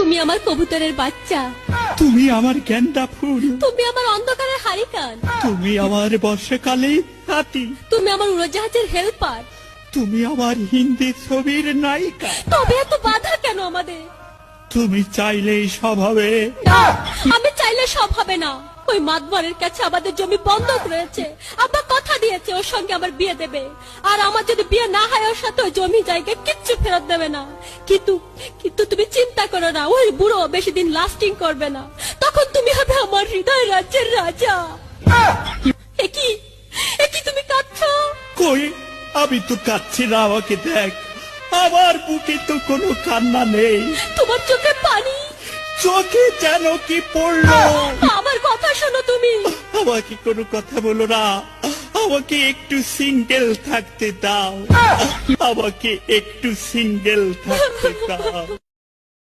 তুমি আমার কবুতরের বাচ্চা, তুমি আমার গেন্দা ফুল, তুমি আমার অন্ধকারের হারিকান, তুমি আমার বর্ষাকালে হাতি, তুমি আমার উড়োজাহাজের হেল্পার। তুমি আমার হিন্দি ছবির নায়িকা। তবে এত বাধা কেন আমাদের? তুমি চাইলেই সব হবে। না, আমি চাইলে সব হবে না। ওই মাতবরের কাছে আমাদের জমি বন্ধক রয়েছে। আব্বা কথা দিয়েছে ওর সঙ্গে আমার বিয়ে দেবে, আর আমার যদি বিয়ে না হয় ওর সাথে ওই জমি জায়গা কিচ্ছু ফেরত দেবে না। কিন্তু কিন্তু তুমি চিন্তা করো না, ওই বুড়ো বেশি দিন লাস্টিং করবে না। তখন তুমি হবে আমার হৃদয় রাজ্যের রাজা। একই একই তুমি কাঁদছো? কই, আমি তো কাঁদছি না, আমাকে দেখ। আমার বুকে তো কোনো কান্না নেই, তোমার চোখে পানি, চোখে যেন কি পড়লো। আমার কথা শোনো তুমি। আমাকে কোনো কথা বলো না, আমাকে একটু সিঙ্গেল থাকতে দাও, আমাকে একটু সিঙ্গেল থাকতে দাও।